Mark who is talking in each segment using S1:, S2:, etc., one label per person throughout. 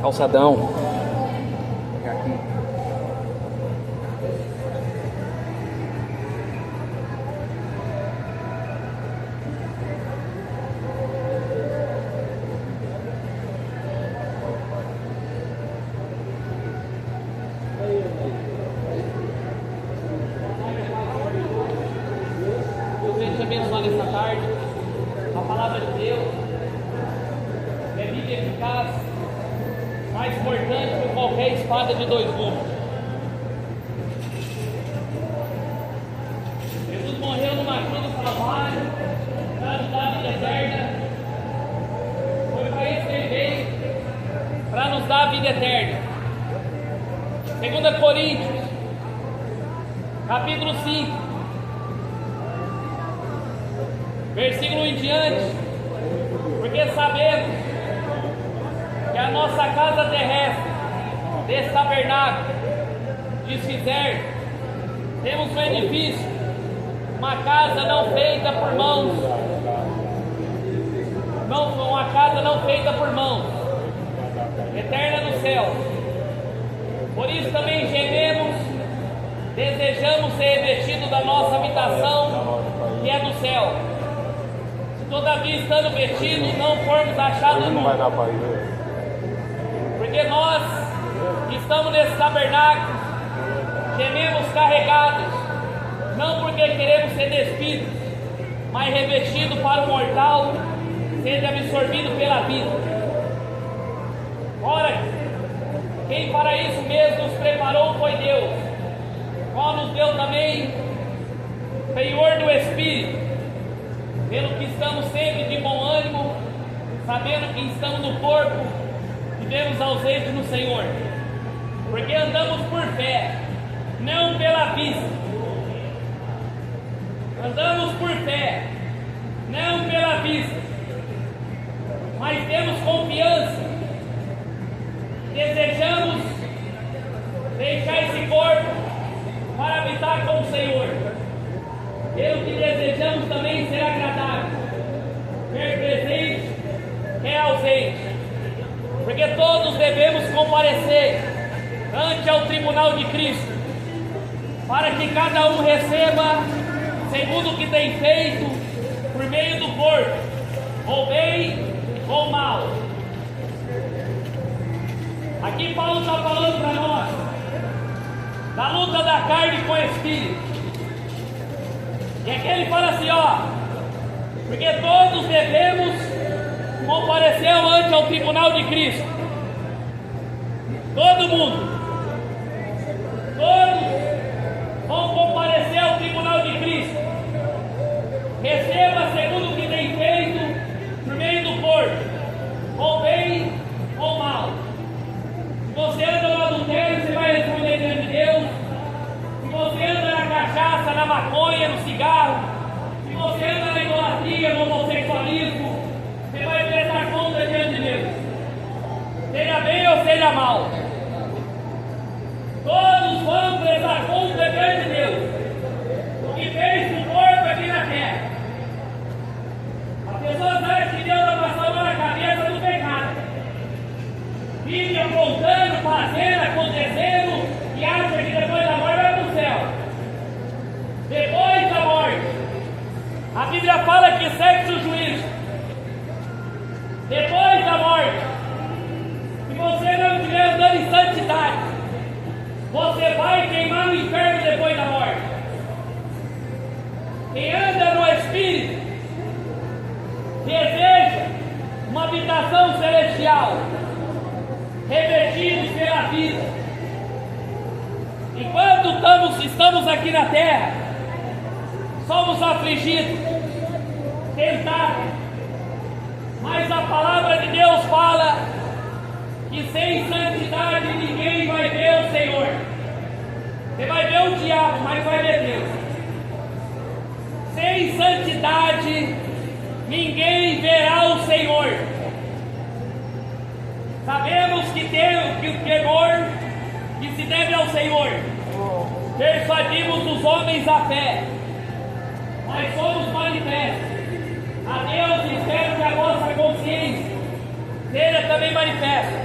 S1: calçadão. Vou pegar aqui.
S2: Deus venha te abençoar nessa tarde. A palavra de Deus é viva e eficaz, mais importante que qualquer espada de dois gumes. Jesus morreu numa cruz do Calvário para nos dar a vida eterna. Foi para isso que ele veio, para nos dar a vida eterna. 2 Coríntios, capítulo 5, versículo em diante, porque sabemos que a nossa casa terrestre, desse tabernáculo, desfizer, temos um edifício, uma casa não feita por mãos, uma casa não feita por mãos, eterna no céu. Por isso também gememos, desejamos ser revestidos da nossa habitação, que é do céu. Se todavia estando vestidos, não formos achados nus. Porque nós que estamos nesse tabernáculo, gememos carregados, não porque queremos ser despidos, mas revestidos para o mortal, seja absorvido pela vida. Ora, quem para isso mesmo nos preparou foi Deus, qual nos deu também penhor do Espírito, pelo que estamos sempre de bom ânimo, sabendo que estamos no corpo, vivemos ausentes no Senhor, porque andamos por fé, não pela vista. Andamos por fé, não pela vista, mas temos confiança. Desejamos deixar esse corpo para habitar com o Senhor. Pelo que desejamos também ser agradável, ver presente, é ausente, porque todos devemos comparecer ante ao tribunal de Cristo, para que cada um receba segundo o que tem feito por meio do corpo, ou bem ou mal. Aqui Paulo está falando para nós da luta da carne com o Espírito. E aqui ele fala assim, porque todos devemos comparecer ante ao tribunal de Cristo. Todo mundo. Todos vão comparecer ao tribunal de Cristo. Receba segundo o que tem feito por meio do corpo, ou bem ou mal. Se você anda no adultério, você vai responder diante de Deus. Se você anda na cachaça, na maconha, no cigarro, se você anda na idolatria, no homossexualismo, você vai prestar conta diante de Deus. Seja bem ou seja mal, todos vão prestar conta diante de Deus. O que fez com o corpo aqui na terra. As pessoas acham que Deus vai passar a mão na cabeça do pecado. Vive apontando, fazendo, acontecendo, e acha que depois da morte vai para o céu. Depois da morte, a Bíblia fala que segue o juízo. Depois da morte, se você não estiver andando em santidade, você vai queimar no inferno depois da morte. Quem anda no Espírito deseja uma habitação celestial, revestidos pela vida. Enquanto estamos aqui na terra, somos afligidos, tentados, mas a palavra de Deus fala que sem santidade ninguém vai ver o Senhor. Você vai ver o diabo, mas vai ver Deus. Sem santidade ninguém verá o Senhor. Sabemos que o temor que se deve ao Senhor, persuadimos os homens à fé, mas somos manifestos a Deus. Espero que a nossa consciência seja também manifesta.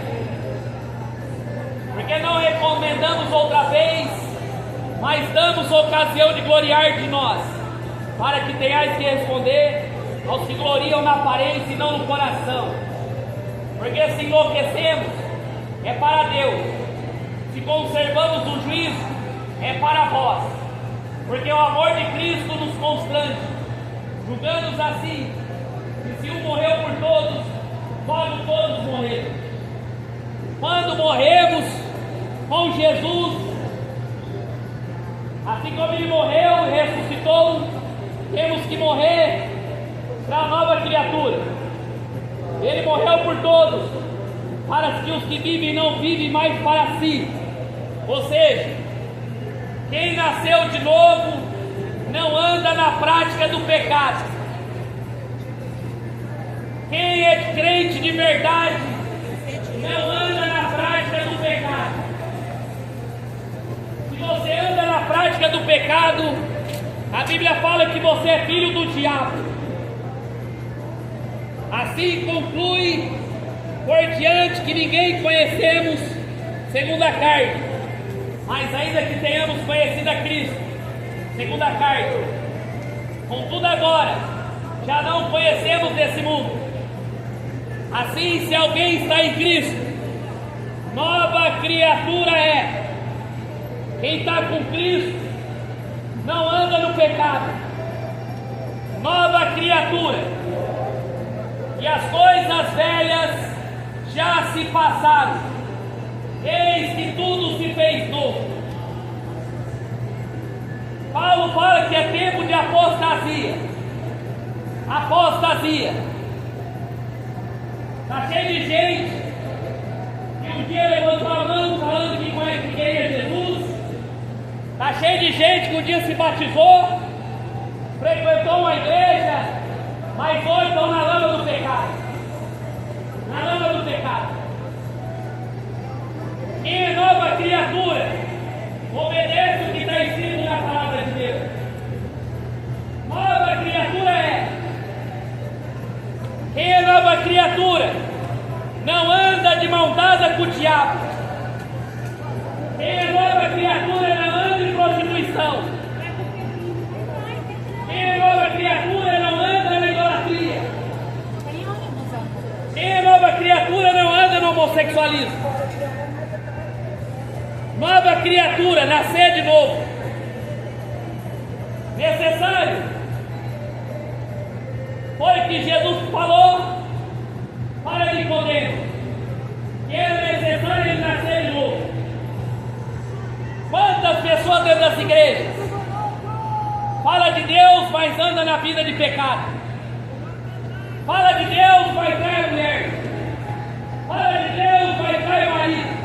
S2: recomendamos outra vez, mas damos ocasião de gloriar de nós, para que tenhais que responder aos que gloriam na aparência e não no coração. Porque se enlouquecemos, é para Deus; se conservamos o juízo, é para vós. Porque o amor de Cristo nos constrange, julgando-nos assim, que se um morreu por todos, logo todos morreram. Quando morremos com Jesus, assim como Ele morreu e ressuscitou, temos que morrer para a nova criatura. Ele morreu por todos, para que os que vivem não vivem mais para si. Ou seja, quem nasceu de novo não anda na prática do pecado. Quem é crente de verdade não anda na prática do pecado. Se você anda na prática do pecado, a Bíblia fala que você é filho do diabo. Assim conclui por diante que ninguém conhecemos segundo a carne, mas ainda que tenhamos conhecido a Cristo segundo a carne, contudo agora já não conhecemos desse mundo. Assim, se alguém está em Cristo, nova criatura é. Quem está com Cristo não anda no pecado. Nova criatura. E as coisas velhas já se passaram, eis que tudo se fez novo. Paulo fala que é tempo de apostasia. Apostasia. Está cheio de gente que um dia levantou a mão falando que conhece quem é Jesus. Está cheio de gente que um dia se batizou, frequentou uma igreja, mas hoje estão na lama do pecado. Na lama do pecado. Quem é nova criatura, obedece o que está escrito na palavra de Deus. Nova criatura é. Quem é nova criatura não anda de mão dada com o diabo. Quem é nova criatura não anda em prostituição. Quem é nova criatura não anda na idolatria. Quem é nova criatura não anda no homossexualismo. Nova criatura, nascer de novo. Necessário foi que Jesus falou para Nicodemo que era necessário ele nascer de novo. Quantas pessoas dentro das igrejas fala de Deus, mas anda na vida de pecado? Fala de Deus, vai trair a mulher. Fala de Deus, vai trair o marido.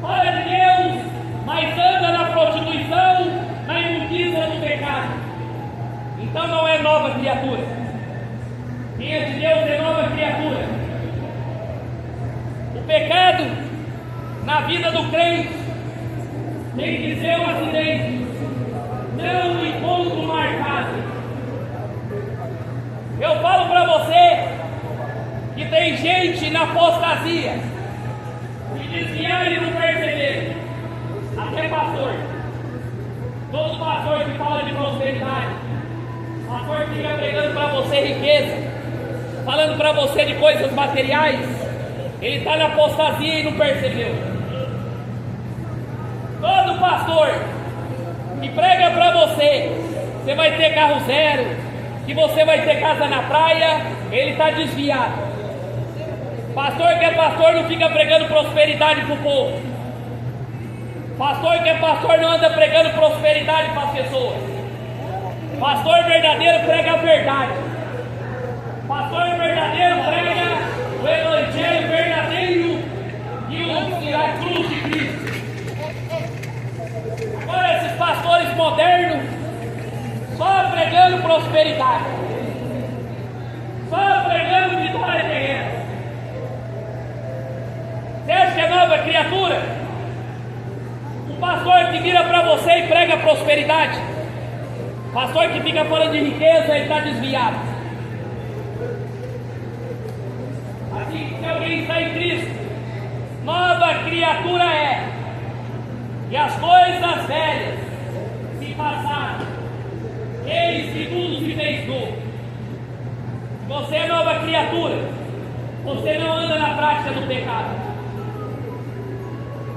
S2: Fala de Deus, mas anda na prostituição, na imundícia do pecado. Então não é nova criatura. Quem é de Deus é nova criatura. O pecado na vida do crente tem que ser um acidente, não um encontro marcado. Eu falo para você que tem gente na apostasia que desviar e não perceber. Até pastor. Todo pastor que fala de prosperidade, pastor que fica pregando para você riqueza, falando para você de coisas materiais, ele está na apostasia e não percebeu. Todo pastor que prega para você, você vai ter carro zero, que você vai ter casa na praia, ele está desviado. Pastor que é pastor não fica pregando prosperidade para o povo. Pastor que é pastor não anda pregando prosperidade para as pessoas. Pastor verdadeiro prega a verdade. Pastor verdadeiro prega o evangelho verdadeiro e a cruz de Cristo. Agora esses pastores modernos só pregando prosperidade, só pregando vitória terrena. Você acha que é nova criatura? Um pastor que vira para você e prega prosperidade, pastor que fica falando de riqueza, ele está desviado. Assim que alguém está em Cristo, nova criatura é. E as coisas velhas se passaram, eis que tudo se fez novo. Você é nova criatura, você não anda na prática do pecado.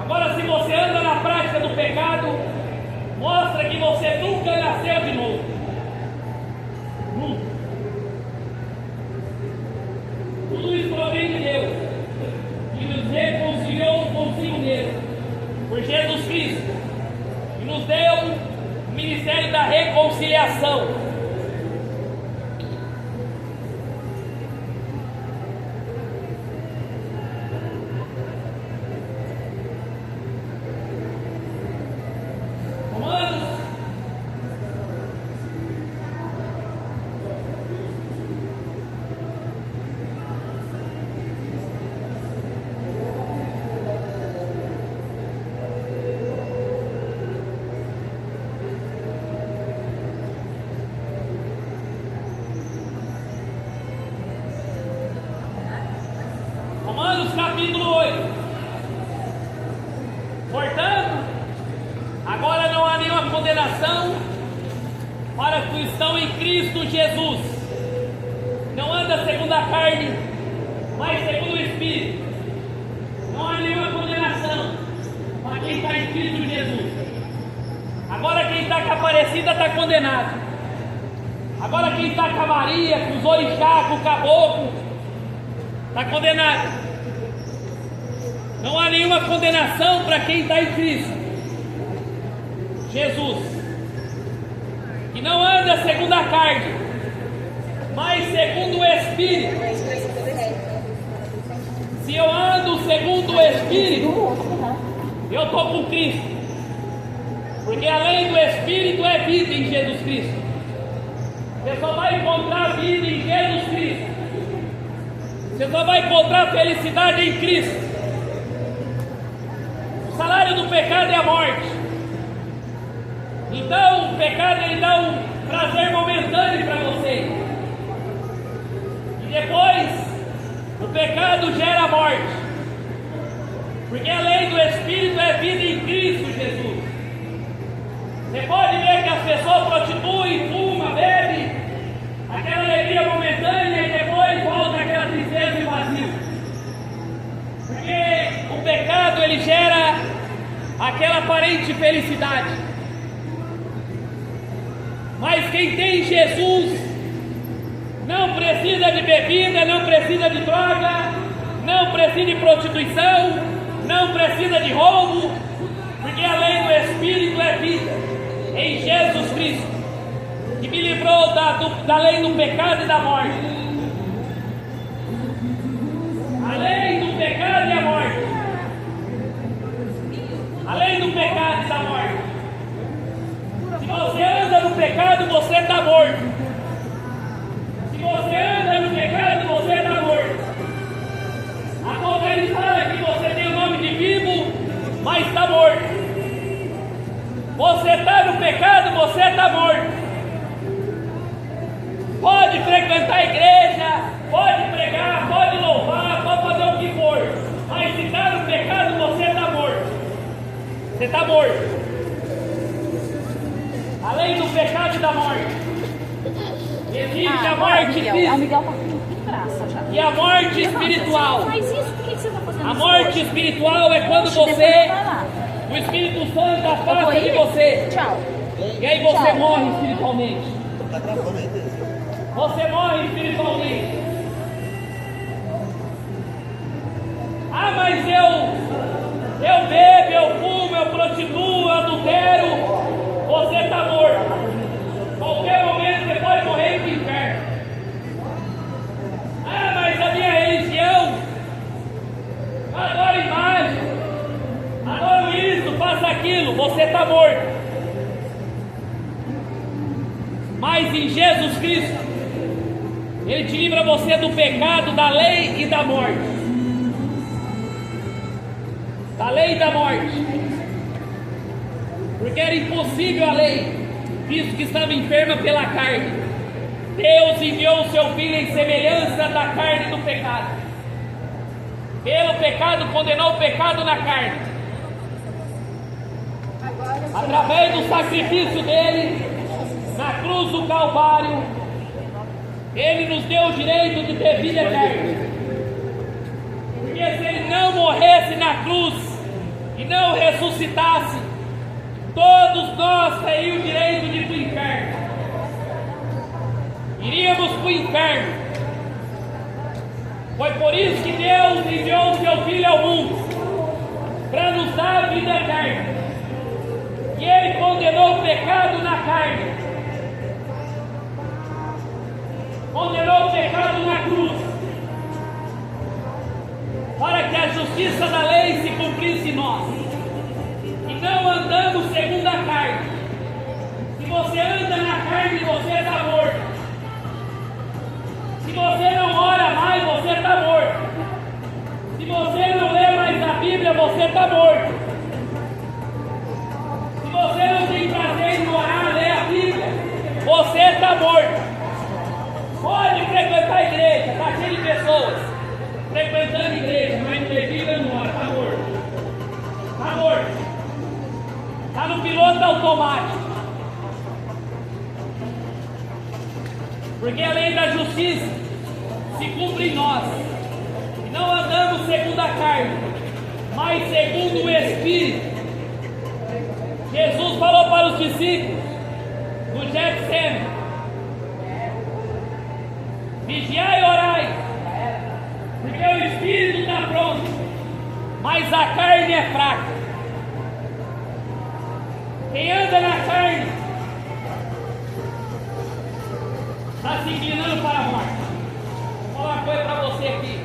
S2: Agora, se você anda na prática do pecado, mostra que você nunca nasceu de novo. Nunca. Tudo isso provém de Deus, que nos reconciliou consigo mesmo, por Jesus Cristo, e nos deu o ministério da reconciliação. Romanos capítulo 8. Portanto, agora não há nenhuma condenação para os que estão em Cristo Jesus. Não anda segundo a carne, mas segundo o Espírito. Não há nenhuma condenação para quem está em Cristo Jesus. Agora quem está com a Aparecida está condenado. Agora quem está com a Maria, com os orixá, com o caboclo, está condenado. Não há nenhuma condenação para quem está em Cristo Jesus, que não anda segundo a carne, mas segundo o Espírito. Se eu ando segundo o Espírito, eu estou com Cristo, porque além do Espírito é vida em Jesus Cristo. Você só vai encontrar vida em Jesus Cristo. Você só vai encontrar felicidade em Cristo. O salário do pecado é a morte. Então o pecado ele dá um prazer momentâneo para você. E depois o pecado gera a morte. Porque a lei do Espírito é vida em Cristo Jesus. Você pode ver que as pessoas prostituem, fumam, bebem, aquela alegria momentânea e depois volta aquela tristeza e vazio. Porque o pecado ele gera aquela aparente felicidade. Mas quem tem Jesus não precisa de bebida, não precisa de droga, não precisa de prostituição, não precisa de roubo, porque a lei do Espírito é vida em Jesus Cristo, que me livrou da lei do pecado e da morte. A lei do pecado e a morte. A lei do pecado e da morte. Se você anda no pecado, você está morto. Se você anda no pecado, você está morto. Apocalipse fala que você tem o nome de vivo, mas está morto. Você está no pecado, você está morto. Pode frequentar a igreja, pode pregar, pode louvar, pode fazer o que for, mas se está no pecado, você está morto. Você está morto. Além do pecado e da morte, existe a morte física.
S3: Miguel tá com graça já.
S2: E a morte espiritual.
S3: Faz isso, por que você tá fazendo
S2: A
S3: isso
S2: morte
S3: hoje?
S2: espiritual é quando
S3: Depois
S2: você,
S3: vai lá.
S2: o Espírito Santo
S3: Eu vou
S2: afasta de
S3: ir?
S2: você.
S3: Tchau.
S2: E aí você
S3: Tchau.
S2: morre espiritualmente. Você morre espiritualmente. Ah, mas eu bebo, eu fumo, eu prostituo, eu adultero. Você está morto. Qualquer momento você pode morrer no inferno. Ah, mas a minha religião, eu adoro imagem, adoro isso, faço aquilo. Você está morto. Mas em Jesus Cristo, Ele te livra você do pecado, da lei e da morte. Da lei e da morte. Porque era impossível a lei, visto que estava enferma pela carne. Deus enviou o seu Filho em semelhança da carne do pecado. Pelo pecado condenou o pecado na carne, através do sacrifício dele na cruz do Calvário, ele nos deu o direito de ter vida eterna. Porque se ele não morresse na cruz e não ressuscitasse, todos nós teríamos o direito de ir para o inferno. Iríamos para o inferno. Foi por isso que Deus enviou o seu Filho ao mundo, para nos dar a vida eterna. E ele condenou o pecado na carne, condenou o pecado na cruz, para que a justiça da lei se cumprisse em nós, e não andamos segundo a carne. Se você anda na carne, você está morto. Se você não ora mais, você está morto. Se você não lê mais a Bíblia, você está morto. Se você não tem prazer em orar, ler a Bíblia, você está morto. Pode frequentar a igreja, está cheio de pessoas frequentando a igreja, mas não lê Bíblia, não ora, está morto. Está morto. Está no piloto automático. Porque a lei da justiça se cumpre em nós. E não andamos segundo a carne, mas segundo o Espírito. Jesus falou para os discípulos no Getsemane: vigiai e orai, porque o Espírito está pronto, mas a carne é fraca. Quem anda na carne está se inclinando para a morte. Vou falar uma coisa para você aqui: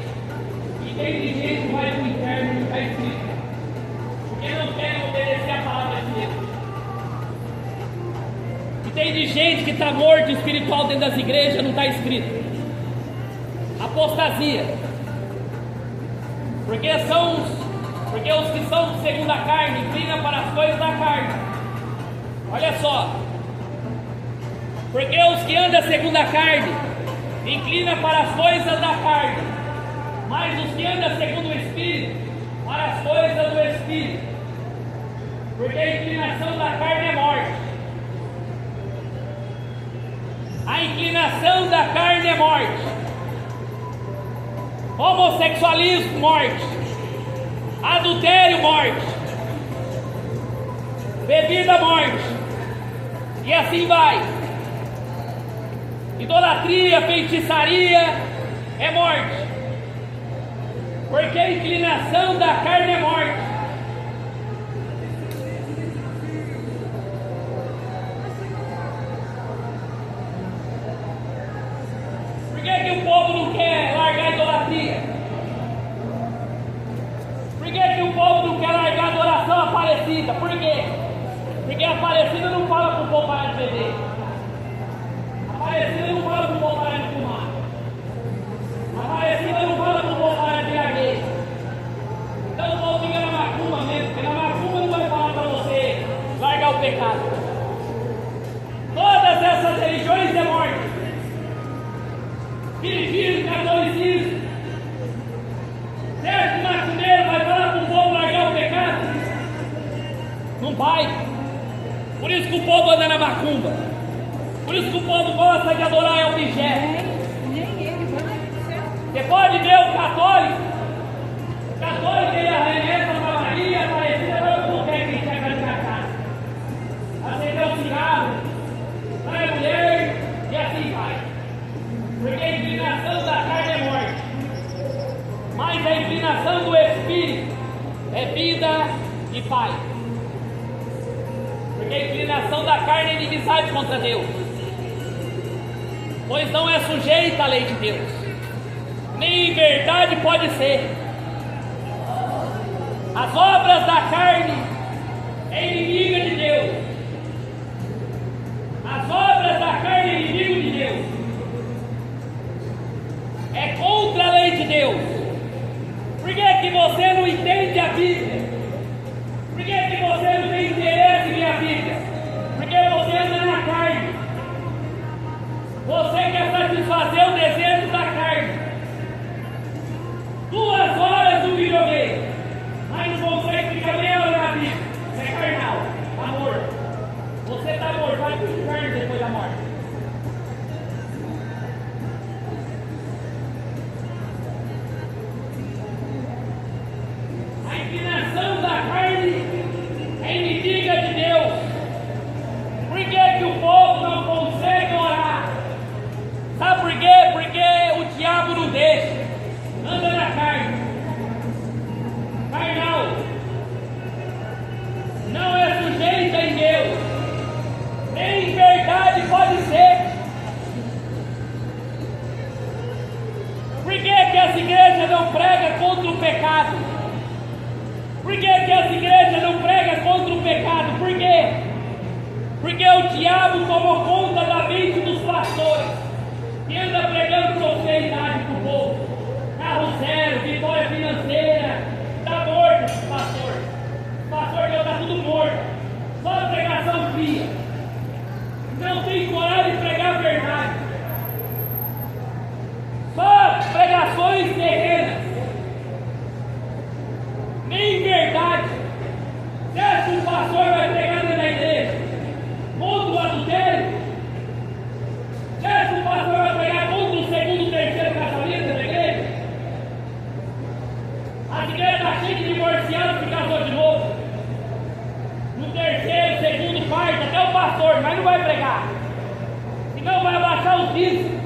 S2: e tem de gente que vai para o inferno e não está escrito, porque não querem obedecer a palavra de Deus. E tem de gente que está morto espiritual dentro das igrejas, não está escrito. Apostasia. Porque os que são segundo a carne inclinam para as coisas da carne. Olha só. Porque os que andam segundo a carne inclinam para as coisas da carne, mas os que andam segundo o Espírito, para as coisas do Espírito. Porque a inclinação da carne é morte. A inclinação da carne é morte. Homossexualismo, morte. Adultério, morte. Bebida, morte. E assim vai. Idolatria, feitiçaria é morte. Porque a inclinação da carne é morte. Por que o povo não quer largar a idolatria? Por que o povo não quer largar a adoração Aparecida? Por quê? Porque a Aparecida não fala para o povo parar de beber. A Aparecida não fala para o povo parar de fumar. A Aparecida não fala para o povo parar de gaguejar. Então o povo fica na macumba mesmo, porque na macumba não vai falar para você largar o pecado. Todas essas religiões é morte. Espiritismo, catolicismo. Certo, macumbeiro vai falar para o povo largar o pecado? Não vai. Por isso que o povo anda na macumba. Por isso que o povo gosta de adorar objetos. Você pode ver o católico. O católico ele arremessa para Maria, Aparecida, para o qualquer que chega na casa. Acender um cigarro, vai a mulher e assim vai. Porque a inclinação da carne é morte, mas a inclinação do Espírito é vida e paz. Porque a inclinação da carne é inimizade contra Deus, pois não é sujeita à lei de Deus, nem em verdade pode ser. As obras da carne é inimiga de Deus. As obras da carne é inimigo de Deus. É contra a lei de Deus. Por que você não entende a Bíblia? Por que você não tem interesse em ler a Bíblia? Porque você anda na carne. Você quer satisfazer o desejo da carne. 2 horas no videogame, mas não consegue ficar meia hora na Bíblia. É carnal, está morto. o diabo não deixa. Anda na carne. Carnal. Não é sujeita em Deus. Nem verdade pode ser. Por que que essa igreja não prega contra o pecado? Por que que essa igreja não prega contra o pecado? Por quê? Porque o diabo tomou conta da mente dos pastores e anda pregando prosperidade para o povo. Carro zero, vitória financeira. Está morto esse pastor. O pastor já está tudo morto. Só pregação fria. Não tem coragem de pregar a verdade. Só pregações terrenas. Nem verdade. Você acha que o pastor vai pregar dentro da igreja contra o adultério? Você acha que o pastor vai pregar contra o segundo, terceiro casamento da igreja? A igreja está cheia de divorciados que casou de novo. No terceiro, segundo, quarto, até o pastor, mas não vai pregar. Senão vai abaixar os dízimos.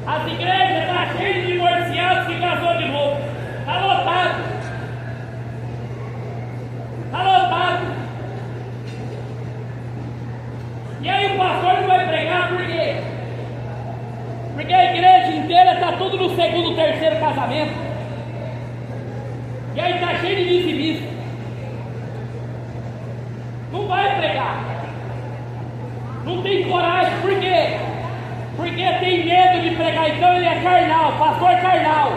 S2: As igrejas estão cheias de divorciados que casou de novo. Está lotado. Está lotado. E aí o pastor não vai pregar por quê? Porque a igreja inteira está tudo no segundo, terceiro casamento. E aí está cheio de dizimista. Não vai pregar. Não tem coragem. Por quê? Porque tem medo de pregar. Então ele é carnal. Pastor carnal.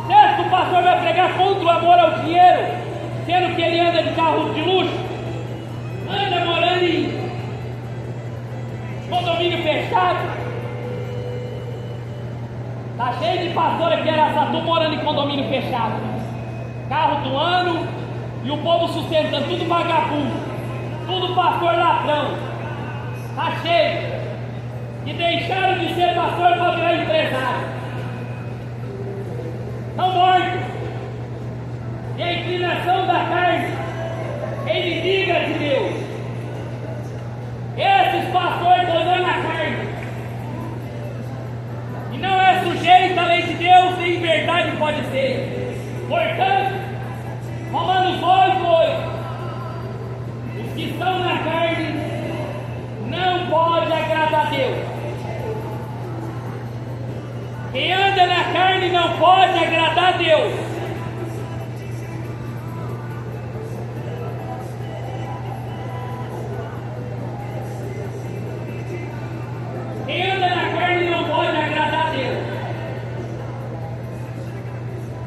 S2: Certo? O pastor vai pregar contra o amor ao dinheiro, sendo que ele anda de carro de luxo, anda morando em condomínio fechado. Está cheio de pastor aqui em Araçatu morando em condomínio fechado, carro do ano e o povo sustentando, tudo vagabundo, tudo pastor ladrão. Está cheio. E deixaram de ser pastor para virar empresário. Estão mortos. E a inclinação da carne é inimiga de Deus. Esses pastores estão andando na carne. E não é sujeito à lei de Deus, nem verdade pode ser. Portanto, Romanos 8:8. Os que estão na carne não podem agradar a Deus. Quem anda na carne não pode agradar a Deus. Quem anda na carne não pode agradar a Deus.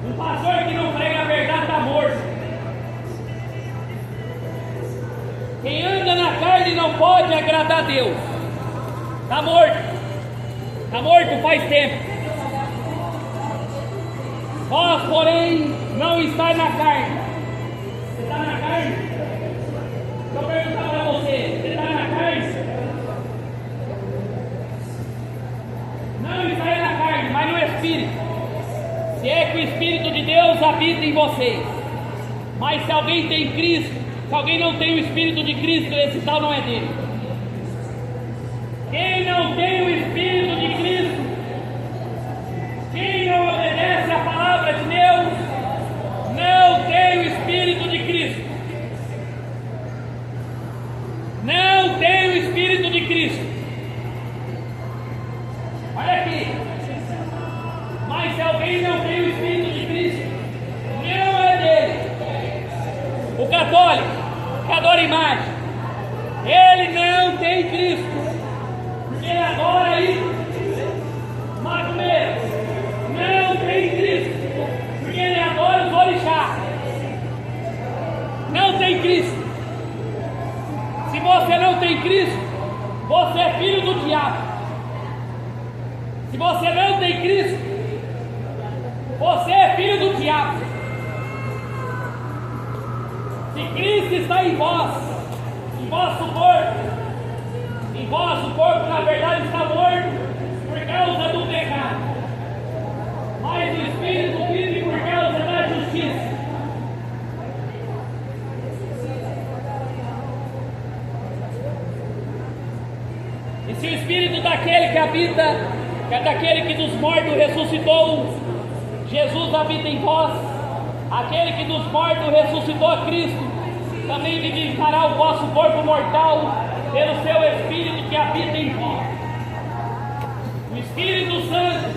S2: Um pastor que não prega a verdade está morto. Quem anda na carne não pode agradar a Deus. Está morto. Está morto faz tempo. Vós, porém, não estáis na carne. Você está na carne? Deixa eu perguntar para você. Você está na carne? Não estáis na carne, mas no Espírito. Se é que o Espírito de Deus habita em vocês. Mas se alguém tem Cristo, se alguém não tem o Espírito de Cristo, esse tal não é dele. Quem não tem o Espírito de Cristo, quem não obedece à palavra de Deus, não tem o Espírito de Cristo. Não tem o Espírito de Cristo. Olha aqui. Mas se alguém não tem o Espírito de Cristo, não é dele. O católico, que adora imagem, ele não tem Cristo. Porque ele adora isso. Macumbeiro, não tem Cristo. Porque ele adora os orixás. Não tem Cristo. Se você não tem Cristo, você é filho do diabo. Se você não tem Cristo, você é filho do diabo. Se Cristo está em vós, em vosso corpo na verdade está morto por causa do pecado, mas o Espírito vive por causa da justiça. E se o Espírito daquele que habita daquele que dos mortos ressuscitou Jesus habita em vós. Aquele que dos mortos ressuscitou a Cristo também vivificará o vosso corpo mortal pelo seu Espírito que habita em vós. O Espírito Santo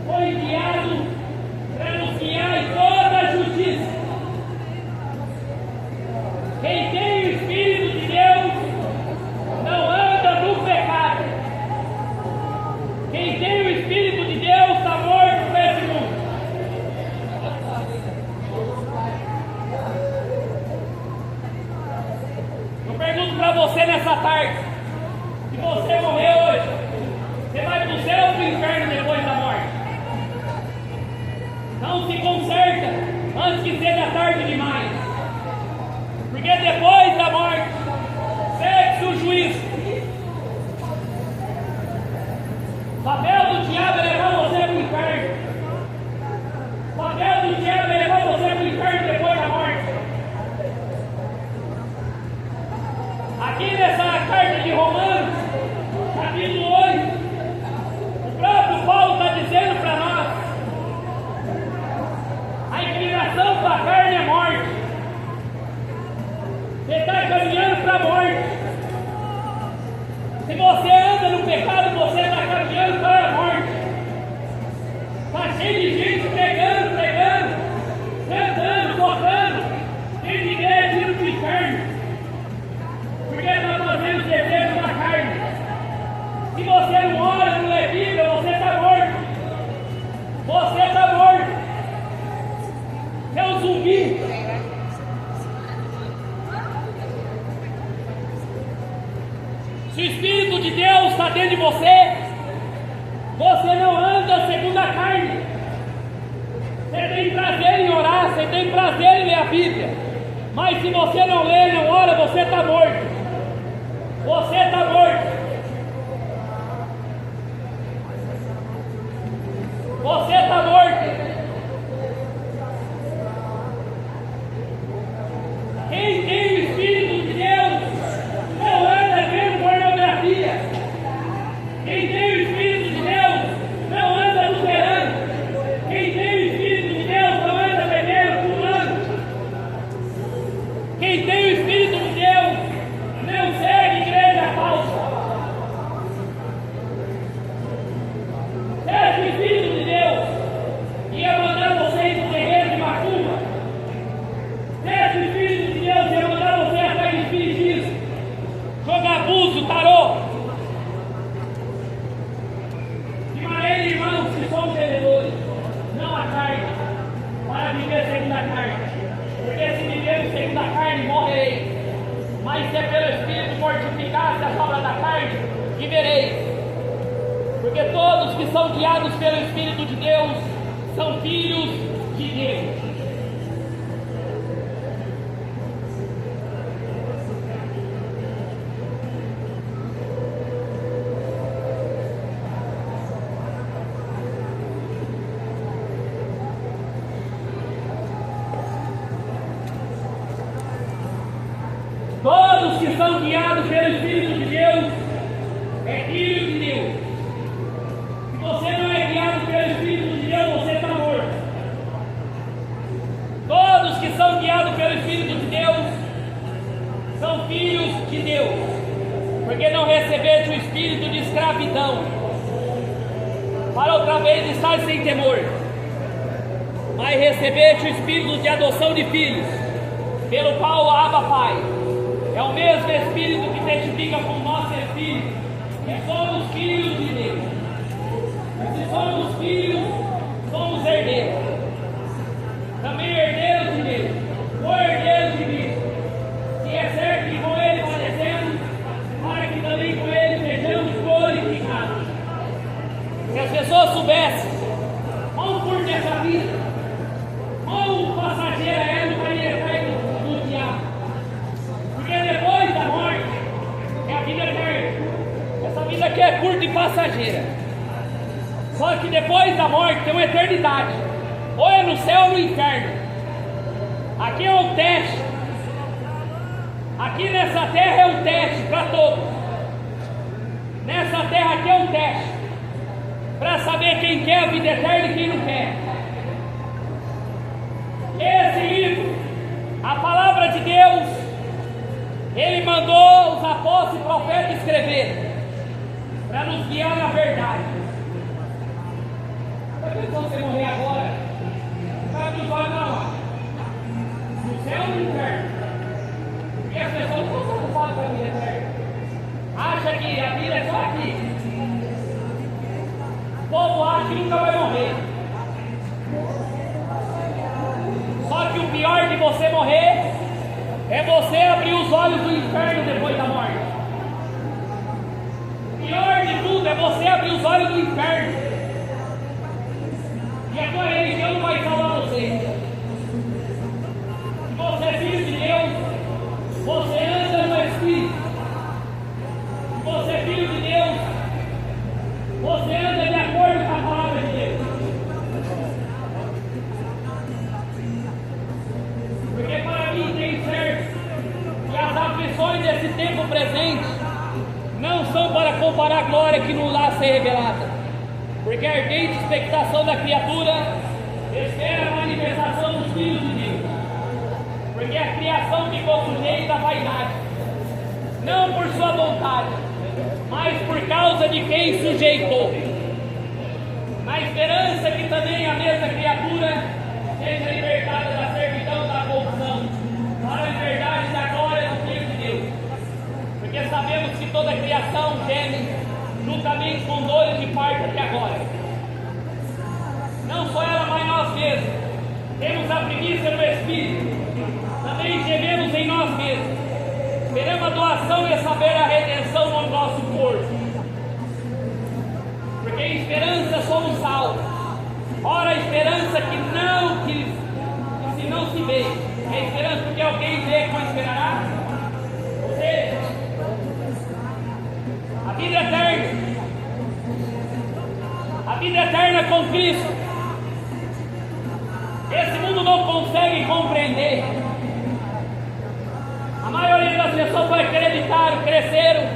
S2: foi enviado para nos guiar em toda a justiça. Quem tem o Espírito de Deus não anda no pecado. Quem tem o Espírito de Deus está morto para esse mundo. Eu pergunto para você nessa tarde: se você morrer hoje, você vai para o céu ou para o inferno depois da morte? Não se conserta antes que seja tarde demais. Porque depois da morte, segue-se o juízo. O papel do diabo é levar você para o inferno. O papel do diabo é levar você para o inferno depois da morte. Aqui nessa carta de Romanos, capítulo 8, o próprio Paulo está dizendo para nós: a inclinação da carne é morte. Você está caminhando para a morte. Se você anda no pecado, você está caminhando para a morte. Está cheio de gente pregando, cantando, tocando, tem de igreja indo para o inferno, porque está fazendo o desejo da carne. Se você não ora, não lê Bíblia, você está morto. Você está morto. Você é um zumbi. Se o Espírito de Deus está dentro de você, você não anda segundo a carne. Você tem prazer em orar, você tem prazer em ler a Bíblia, mas se você não lê, não ora, você está morto. Você está morto. Você está morto. Quem tem o Espírito de Deus não anda vendo pornografia. Quem tem o Espírito de Deus não anda adulterando. Quem tem o Espírito de Deus não anda bebendo, fumando. Quem tem o Espírito de Deus não segue igreja falsa. Segue o Espírito de Deus ia mandar vocês no terreiro de macumba. Segue o Espírito de Deus ia mandar você atrás de espiritismo, jogar abuso, tarô. De maneira, irmãos, que somos devedores, não a carne, para viver segundo a carne. Porque se vivermos segundo a carne, morrereis. Mas se é pelo Espírito mortificar-se a obra da carne, vivereis. Porque todos que são guiados pelo Espírito de Deus são filhos de Deus. Todos que são guiados pelo Espírito de Deus é filho de Deus. Se você não é guiado pelo Espírito de Deus, você está morto. Todos que são guiados pelo Espírito de Deus são filhos de Deus, porque não recebeste o espírito de escravidão para outra vez estar sem temor, mas recebeste o espírito de adoção de filhos, pelo qual o Abba Pai. É o mesmo Espírito que testifica com o nosso Espírito que somos filhos de Deus. E se somos filhos, somos herdeiros. Também herdeiros de Deus, co-herdeiros de Cristo. Se é certo que com Ele padecemos, para que também com Ele sejamos glorificados. Se as pessoas soubessem quão curta essa vida, quão passageira é no caminho eterno do diabo. Porque depois da morte é a vida eterna. Essa vida aqui é curta e passageira. Só que depois da morte tem uma eternidade. Ou é no céu ou no inferno. Aqui é um teste. Aqui nessa terra é um teste para todos. Nessa terra aqui é um teste. para saber quem quer a vida eterna e quem não quer. Esse livro, a palavra de Deus, Ele mandou os apóstolos e profetas escrever para nos guiar na verdade. Por que você morrer agora? Para nos olhar não, no céu ou no inferno? E as pessoas não estão ocupadas com a vida eterna. Acha que a vida é só aqui. O povo acha que nunca vai morrer. Só que o pior de você morrer é você abrir os olhos do inferno depois da morte. O pior de tudo é você abrir os olhos do inferno. E a tua religião não vai salvar você. Se você é filho de Deus, você anda no Espírito. Se você é filho de Deus, você anda de acordo com a palavra de Deus. Porque para mim tem certo que as aflições desse tempo presente não são para comparar a glória que não lá ser revelada. Porque a ardente expectação da criatura espera a manifestação dos filhos de Deus. Porque a criação ficou sujeita à vaidade, não por sua vontade, mas por causa de quem sujeitou. Na esperança que também a mesma criatura seja libertada da servidão da corrupção, para a liberdade da glória do Filho de Deus. Porque sabemos que toda a criação geme juntamente com dores de parto até agora. Não só ela, mas nós mesmos temos a primícia no Espírito. Também gememos em nós mesmos. Esperamos a doação e a saber a redenção no nosso corpo. Porque em esperança somos salvos. Ora, a esperança que se não se vê. É esperança porque alguém vê como esperará. Ou seja, a vida eterna. A vida eterna com Cristo. Esse mundo não consegue compreender. A maioria das pessoas acreditaram, cresceram,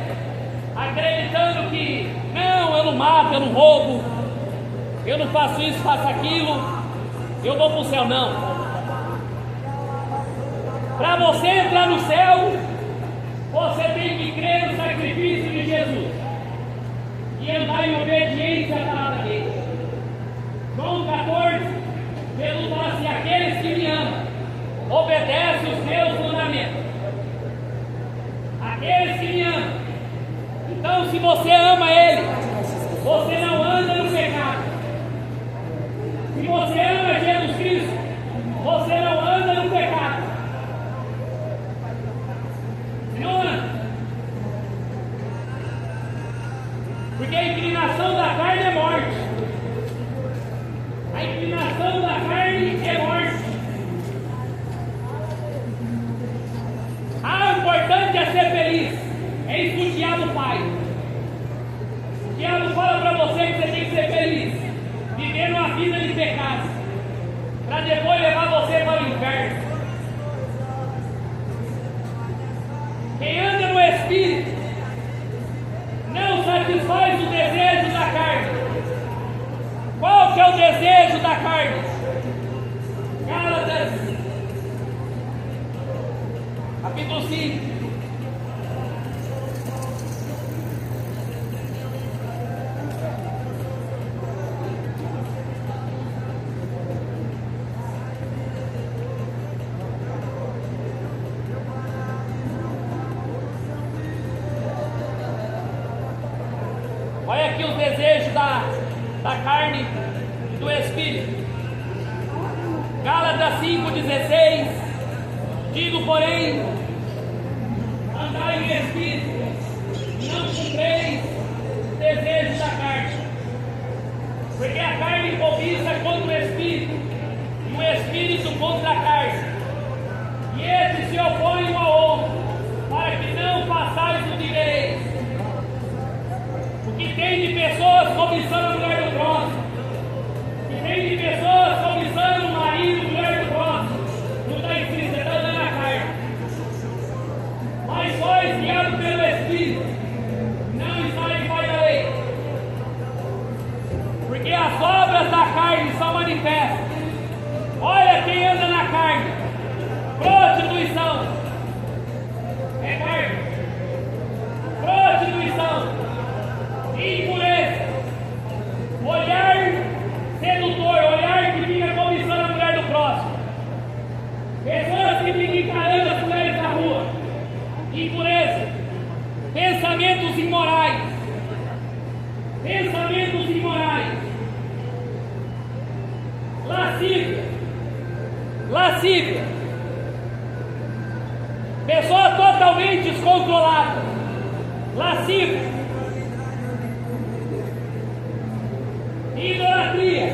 S2: acreditando que não, eu não mato, eu não roubo, eu não faço isso, faço aquilo, eu vou para o céu. Não. Para você entrar no céu, você tem que crer no sacrifício de Jesus e andar em obediência à palavra dele. João 14, Jesus fala assim: aqueles que me amam, obedecem os meus mandamentos. Aqueles que me amam. Então, se você ama Ele, você não anda no pecado. Se você ama Jesus Cristo, você não anda no pecado. Não anda. Porque a inclinação da carne é morte. A inclinação da carne é morte. O importante é ser feliz. É isso que o diabo faz. O diabo fala para você que você tem que ser feliz, viver uma vida de pecado, para depois levar você para o inferno. Quem anda no Espírito não satisfaz o desejo da carne. Qual que é o desejo da carne? Gálatas capítulo 5. Olha aqui os desejos da carne e do Espírito. Gálatas 5,16. Digo, porém, andai no Espírito, não cumpreis os desejos da carne. Porque a carne cobiça contra o Espírito, e o Espírito contra a carne. E esses se opõem um ao outro, para que não façais o que quereis. O que tem de pessoas cobiçando a mulher do próximo, o que tem de pessoas cobiçando o marido, mulher do próximo, não está escrito, está dando a carne. Mas sois guiados pelo Espírito, não estáis debaixo da lei. prostituição, prostituição, impureza, olhar sedutor, olhar que fica cobiçando a mulher do próximo, pessoas que ficam encarando as mulheres na rua, impureza, pensamentos imorais, lascívia, pessoa totalmente descontrolada, lascívia, idolatria,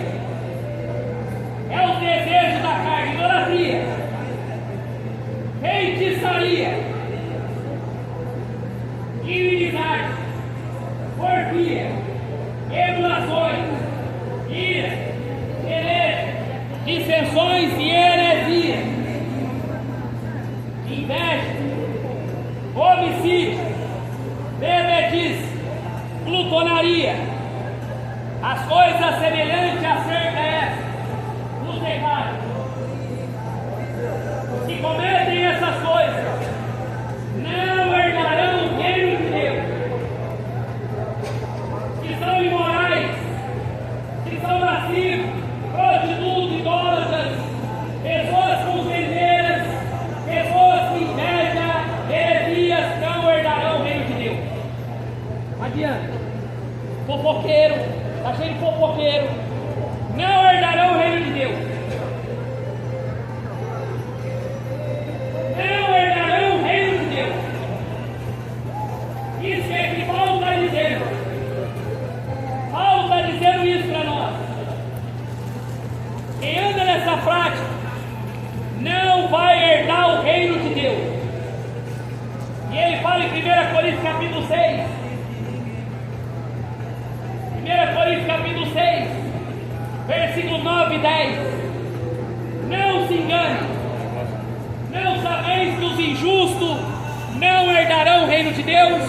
S2: é o desejo da carne, idolatria, feitiçaria, inimizade, porfia, emulações, ira, dissensões e heresia, inveja, homicídio, bebedice, glutonaria, as coisas semelhantes acerca dessas, nos declara. Os que cometem essas coisas não herdarão o reino de Deus. Que são imorais, que são lascivos, prostitutos, idólatras, pessoas conselheiras, pessoas que invejam, heresias, não herdarão o reino de Deus. Não adianta. Fofoqueiro, está cheio de fofoqueiro, não herdarão o reino de Deus. Não herdarão o reino de Deus. Isso é que Paulo está dizendo. Paulo está dizendo isso para nós. Quem anda nessa prática não vai herdar o reino de Deus. E ele fala em 1 Coríntios capítulo 6. 1 Coríntios capítulo 6, versículos 9 e 10. Não se engane, não sabeis que os injustos não herdarão o reino de Deus?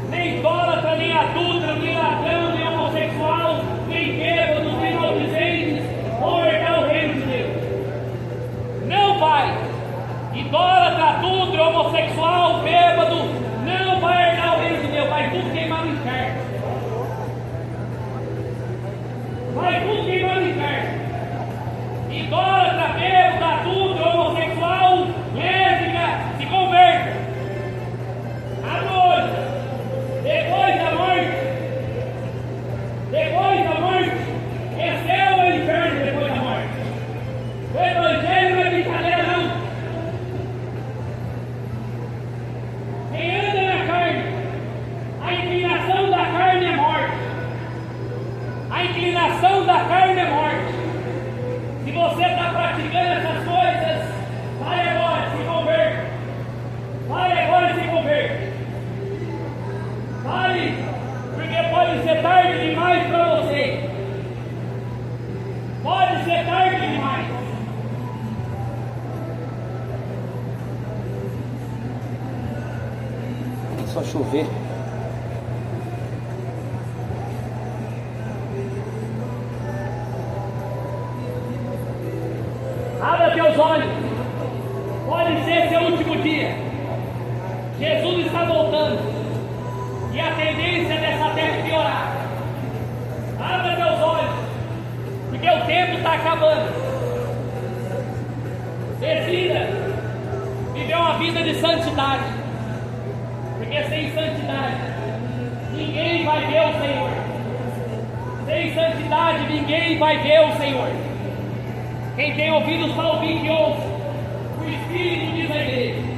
S2: Nem idólatra, nem adúltero, nem ladrão, nem homossexual, nem bêbado, nem maldizentes vão herdar o reino de Deus. Não vai. Idólatra, adúltero, homossexual, bêbado, não vai herdar o reino de Deus. Vai tudo queimar no inferno. Vai tudo queimar no inferno. Idólatra, bêbado, adúltero, homossexual, lésbica, se converta. À noite, depois da morte, é céu ou inferno depois da morte. O evangelho não é brincadeira, não. Quem anda na carne, a inclinação da carne é morte. A inclinação da carne é morte. Se você está praticando essas coisas, vai agora, se converta. Vai agora e se converta. Vai, porque pode ser tarde demais para você. Pode ser tarde demais.
S1: É só chover.
S2: Abra teus olhos. Pode ser seu último dia. Jesus está voltando. E a tendência dessa terra é piorar. Abra teus olhos. Porque o tempo está acabando. Decida viver uma vida de santidade. Porque sem santidade ninguém vai ver o Senhor. Sem santidade ninguém vai ver o Senhor. Quem tem ouvidos para ouvir, que ouça. O Espírito diz à igreja.